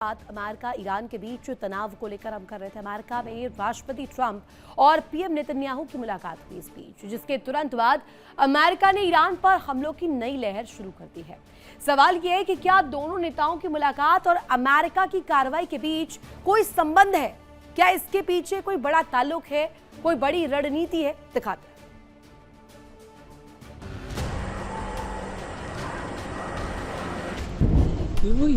America Iran के बीच तनाव को लेकर हम कर रहे थे। अमेरिका में राष्ट्रपति ट्रंप और पीएम नेतन्याहू की मुलाकात हुई इस बीच, जिसके तुरंत बाद अमेरिका ने ईरान पर हमलों की नई लहर शुरू कर दी है। सवाल यह है कि क्या दोनों नेताओं की मुलाकात और अमेरिका की कार्रवाई के बीच कोई संबंध है? क्या इसके पीछे कोई बड़ा ताल्लुक है, कोई बड़ी रणनीति है? दिखाते हैं। Ui,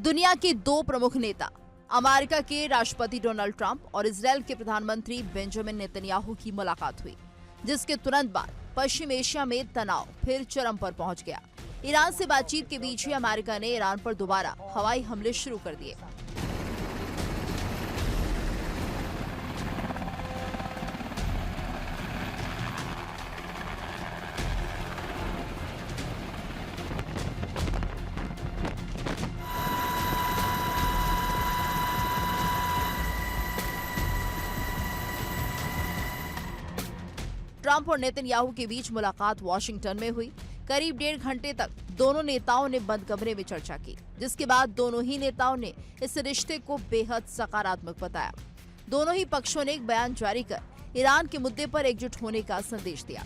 दुनिया के दो प्रमुख नेता अमेरिका के राष्ट्रपति डोनाल्ड ट्रंप और इजरायल के प्रधानमंत्री बेंजामिन नेतन्याहू की मुलाकात हुई, जिसके तुरंत बाद पश्चिम एशिया में तनाव फिर चरम पर पहुंच गया। ईरान से बातचीत के बीच ही अमेरिका ने ईरान पर दोबारा हवाई हमले शुरू कर दिए। ट्रंप और नेतन्याहू के बीच मुलाकात वॉशिंगटन में हुई। करीब 1.5 घंटे तक दोनों नेताओं ने बंद कमरे में चर्चा की, जिसके बाद दोनों ही नेताओं ने इस रिश्ते को बेहद सकारात्मक बताया। दोनों ही पक्षों ने एक बयान जारी कर ईरान के मुद्दे पर एकजुट होने का संदेश दिया।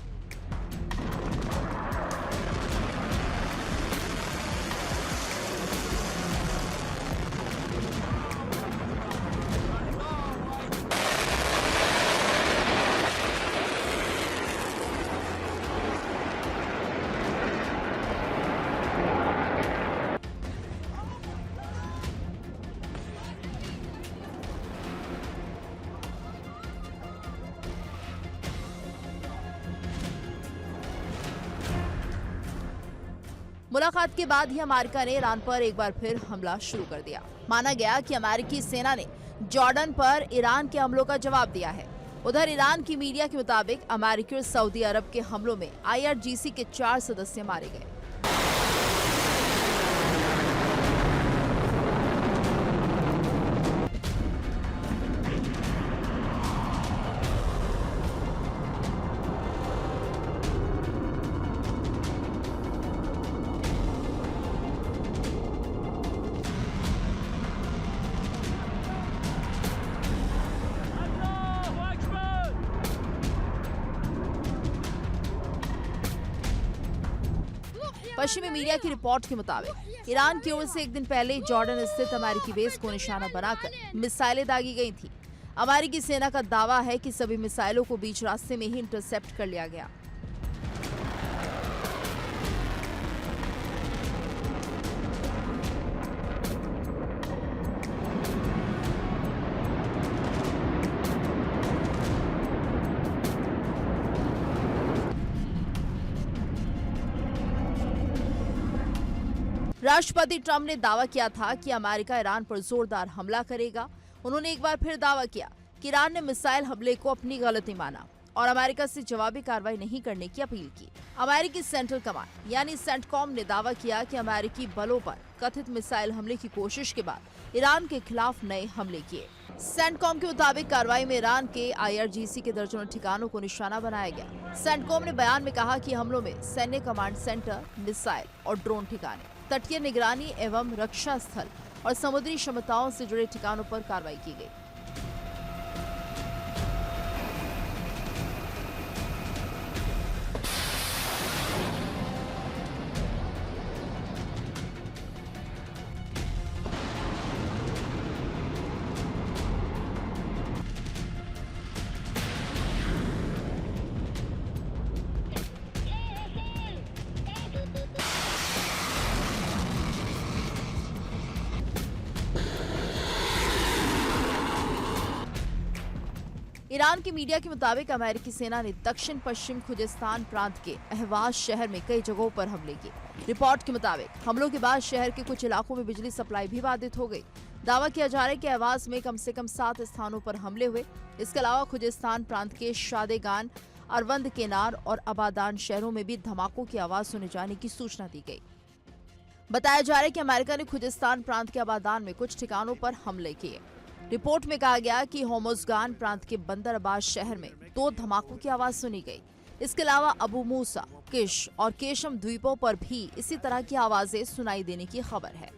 मुलाकात के बाद ही अमेरिका ने ईरान पर एक बार फिर हमला शुरू कर दिया। माना गया कि अमेरिकी सेना ने जॉर्डन पर ईरान के हमलों का जवाब दिया है। उधर ईरान की मीडिया के मुताबिक अमेरिकी और सऊदी अरब के हमलों में IRGC के 4 सदस्य मारे गए। पश्चिमी मीडिया की रिपोर्ट के मुताबिक ईरान की ओर से एक दिन पहले जॉर्डन स्थित अमेरिकी बेस को निशाना बनाकर मिसाइलें दागी गई थी। अमेरिकी सेना का दावा है कि सभी मिसाइलों को बीच रास्ते में ही इंटरसेप्ट कर लिया गया। राष्ट्रपति ट्रंप ने दावा किया था कि अमेरिका ईरान पर जोरदार हमला करेगा। उन्होंने एक बार फिर दावा किया कि ईरान ने मिसाइल हमले को अपनी गलती माना और अमेरिका से जवाबी कार्रवाई नहीं करने की अपील की। अमेरिकी सेंट्रल कमांड यानी सेंटकॉम ने दावा किया कि अमेरिकी बलों पर कथित मिसाइल हमले की कोशिश के बाद ईरान के खिलाफ नए हमले किए। सेंटकॉम के मुताबिक कार्रवाई में ईरान के IRGC के दर्जनों ठिकानों को निशाना बनाया गया। सेंटकॉम ने बयान में कहा कि हमलों में सैन्य कमांड सेंटर, मिसाइल और ड्रोन ठिकाने, तटीय निगरानी एवं रक्षा स्थल और समुद्री क्षमताओं से जुड़े ठिकानों पर कार्रवाई की गई। ईरान की मीडिया के मुताबिक अमेरिकी सेना ने दक्षिण पश्चिम खुजेस्तान प्रांत के अहवाज शहर में कई जगहों पर हमले किए। रिपोर्ट के मुताबिक हमलों के बाद शहर के कुछ इलाकों में बिजली सप्लाई भी बाधित हो गई। दावा किया जा रहा है कि अहवाज में कम से कम 7 स्थानों पर हमले हुए। इसके अलावा खुजिस्तान प्रांत के शादेगान, अरवंद केनार और अबादान शहरों में भी धमाकों की आवाज सुने जाने की सूचना दी गई। बताया जा रहा है कि अमेरिका ने खुजिस्तान प्रांत के अबादान में कुछ ठिकानों पर हमले किए। रिपोर्ट में कहा गया कि होमोजगान प्रांत के बंदरबाज शहर में 2 धमाकों की आवाज सुनी गई। इसके अलावा अबू मूसा, किश और केशम द्वीपों पर भी इसी तरह की आवाजें सुनाई देने की खबर है।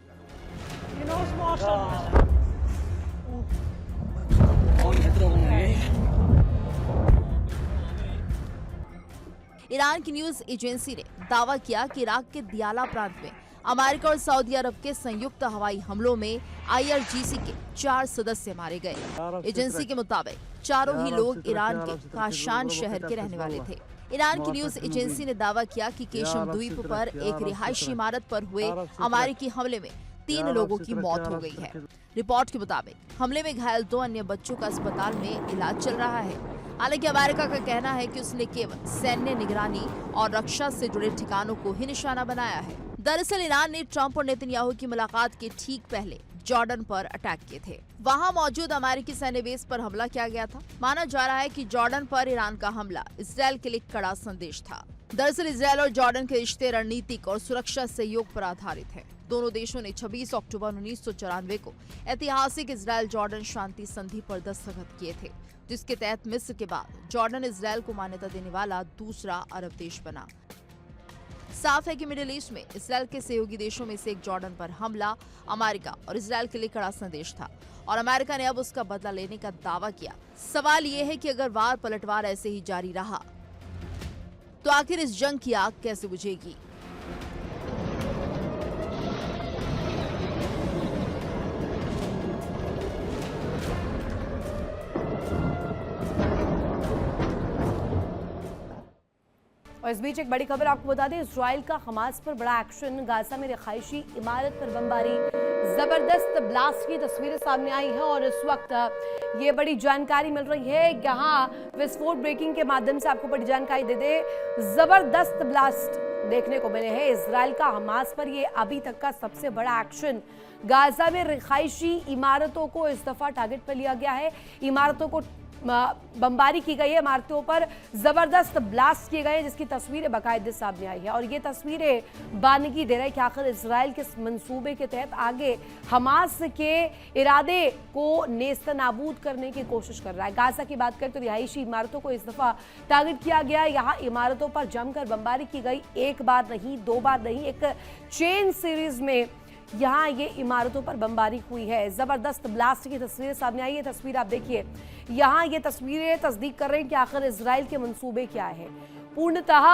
ईरान की न्यूज एजेंसी ने दावा किया कि इराक के दियाला प्रांत में अमेरिका और सऊदी अरब के संयुक्त हवाई हमलों में IRGC के 4 सदस्य मारे गए। एजेंसी के मुताबिक चारों ही लोग ईरान के काशान शहर के रहने वाले थे। ईरान की न्यूज एजेंसी ने दावा किया कि केशम द्वीप पर एक रिहायशी इमारत पर हुए अमेरिकी हमले में 3 लोगों की मौत हो गई है। रिपोर्ट के मुताबिक हमले में घायल 2 अन्य बच्चों का अस्पताल में इलाज चल रहा है। हालांकि अमेरिका का कहना है कि उसने केवल सैन्य निगरानी और रक्षा से जुड़े ठिकानों को ही निशाना बनाया है। दरअसल ईरान ने ट्रंप और नेतन्याहू की मुलाकात के ठीक पहले जॉर्डन पर अटैक किए थे। वहां मौजूद अमेरिकी सैन्य बेस पर हमला किया गया था। माना जा रहा है कि जॉर्डन पर ईरान का हमला इसराइल के लिए कड़ा संदेश था। दरअसल इसराइल और जॉर्डन के रिश्ते रणनीतिक और सुरक्षा सहयोग पर आधारित है। दोनों देशों ने 26 अक्टूबर 1994 को ऐतिहासिक इसराइल जॉर्डन शांति संधि पर दस्तखत किए थे, जिसके तहत मिस्र के बाद जॉर्डन इसराइल को मान्यता देने वाला दूसरा अरब देश बना। साफ है कि मिडिल ईस्ट में इसराइल के सहयोगी देशों में से एक जॉर्डन पर हमला अमेरिका और इसराइल के लिए कड़ा संदेश था और अमेरिका ने अब उसका बदला लेने का दावा किया। सवाल ये है कि अगर वार पलटवार ऐसे ही जारी रहा तो आखिर इस जंग की आग कैसे बुझेगी। और इस बीच एक बड़ी खबर आपको बता दें, इजराइल का हमास पर बड़ा एक्शन। गाजा में रिहायशी इमारत पर बमबारी, जबरदस्त ब्लास्ट की तस्वीरें सामने आई हैं और इस वक्त ये बड़ी जानकारी मिल रही है। यहाँ विस्फोट ब्रेकिंग के माध्यम से आपको बड़ी जानकारी दे दे, जबरदस्त ब्लास्ट देखने को मिले हैं इजराइल का हमास पर। ये अभी तक का सबसे बड़ा एक्शन। गाजा में रिहायशी इमारतों को इस दफा टारगेट पर लिया गया है। इमारतों को बमबारी की गई है, इमारतों पर जबरदस्त ब्लास्ट किए गए, जिसकी तस्वीरें बाकायदे सामने आई है और ये तस्वीरें बानगी दे रही है कि आखिर इजराइल के मंसूबे के तहत आगे हमास के इरादे को नेस्तनाबूद करने की कोशिश कर रहा है। गाजा की बात करें तो रिहायशी इमारतों को इस दफा टारगेट किया गया। यहाँ इमारतों पर जमकर बमबारी की गई, एक बार नहीं, 2 बार नहीं, एक चेन सीरीज में यहाँ ये इमारतों पर बमबारी हुई है। जबरदस्त ब्लास्ट की तस्वीरें सामने आई है। तस्वीर आप देखिए, यहाँ ये तस्वीरें तस्दीक कर रही हैं कि आखिर इजराइल के मंसूबे क्या है। पूर्णतः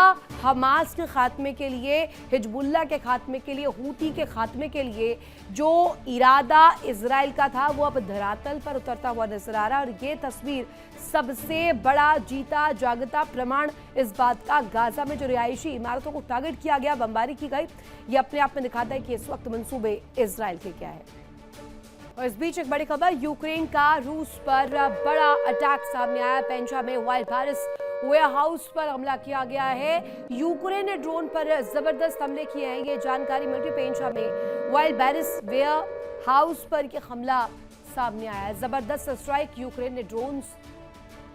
हमास के खात्मे के लिए, हिजबुल्लाह के खात्मे के लिए, हूती के खात्मे के लिए जो इरादा इजराइल का था वो अब धरातल पर उतरता हुआ नजर आ रहा है। और ये तस्वीर सबसे बड़ा जीता जागता प्रमाण इस बात का, गाजा में जो रिहायशी इमारतों को टारगेट किया गया, बमबारी की गई, ये अपने आप में दिखाता है कि इस वक्त मंसूबे इजराइल के क्या है। और इस बीच एक बड़ी खबर, यूक्रेन का रूस पर बड़ा अटैक सामने आया। पेंजा में वाइल्ड बैरिस वेयरहाउस पर हमला किया गया है। यूक्रेन ने ड्रोन पर जबरदस्त हमले किए हैं, ये जानकारी मिल रही। पेंजा में वाइल्ड बैरिस वेयरहाउस पर यह हमला सामने आया है। जबरदस्त स्ट्राइक, यूक्रेन ने ड्रोन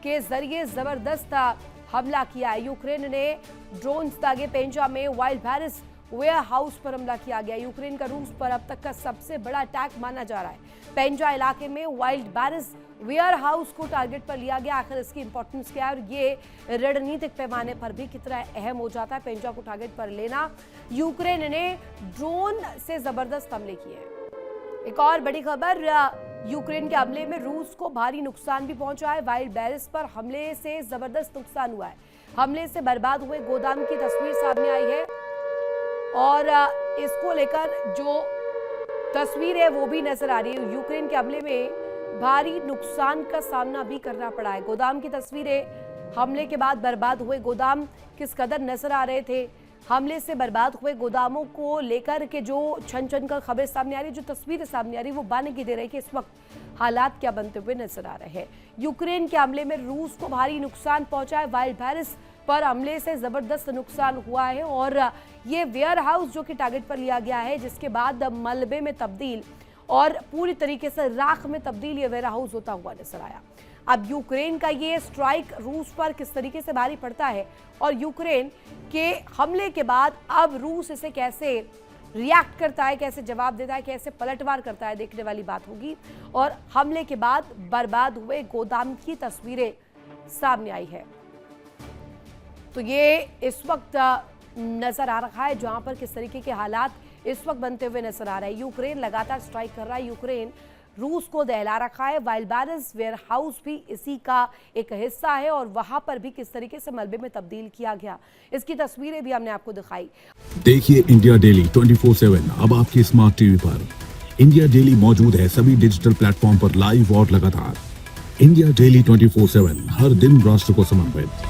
के जरिए जबरदस्त हमला किया है। यूक्रेन ने ड्रोन दागे पेंजा में वाइल्ड बैरिस वेयरहाउस पर हमला किया गया। यूक्रेन का रूस पर अब तक का सबसे बड़ा अटैक माना जा रहा है। पेंजा इलाके में वाइल्ड बैरिस वेयरहाउस को टारगेट पर लिया गया। आखिर इसकी इंपॉर्टेंस क्या है और ये रणनीतिक पैमाने पर भी कितना अहम हो जाता है पेंजा को टारगेट पर लेना। यूक्रेन ने ड्रोन से जबरदस्त हमले किए हैं। एक और बड़ी खबर, यूक्रेन के हमले में रूस को भारी नुकसान भी पहुंचा है। वाइल्ड बैरिस पर हमले से जबरदस्त नुकसान हुआ है। हमले से बर्बाद हुए गोदाम की तस्वीर सामने आई है और इसको लेकर जो तस्वीर है वो भी नजर आ रही है। यूक्रेन के हमले में भारी नुकसान का सामना भी करना पड़ा है। गोदाम की तस्वीरें, हमले के बाद बर्बाद हुए गोदाम किस कदर नजर आ रहे थे। हमले से बर्बाद हुए गोदामों को लेकर के जो छन छन कर खबरें सामने आ रही, जो तस्वीरें सामने आ रही, वो बानगी दे रही कि इस वक्त हालात क्या बनते हुए नजर आ रहे हैं। यूक्रेन के हमले में रूस को भारी नुकसान पहुंचा है। वाइल्ड बैरिस पर हमले से जबरदस्त नुकसान हुआ है और ये वेयर हाउस जो कि टारगेट पर लिया गया है, जिसके बाद मलबे में तब्दील और पूरी तरीके से राख में तब्दील ये वेयर हाउस होता हुआ नजर आया। अब यूक्रेन का ये स्ट्राइक रूस पर किस तरीके से भारी पड़ता है और यूक्रेन के हमले के बाद अब रूस इसे कैसे रिएक्ट करता है, कैसे जवाब देता है, कैसे पलटवार करता है, देखने वाली बात होगी। और हमले के बाद बर्बाद हुए गोदाम की तस्वीरें सामने आई है, तो ये इस वक्त नजर आ रहा है जहां पर किस तरीके के हालात इस वक्त बनते हुए नजर आ रहे हैं। यूक्रेन लगातार स्ट्राइक कर रहा है, यूक्रेन रूस को दहला रखा है। वाइल्बारिस वेयर हाउस भी इसी का एक हिस्सा है और वहां पर भी किस तरीके से मलबे में तब्दील किया गया, इसकी तस्वीरें भी हमने आपको दिखाई। देखिए इंडिया डेली 24/7 अब आपके स्मार्ट टीवी पर। इंडिया डेली मौजूद है सभी डिजिटल प्लेटफॉर्म पर लाइव और लगातार। इंडिया डेली 24/7 हर दिन राष्ट्र को समर्पित।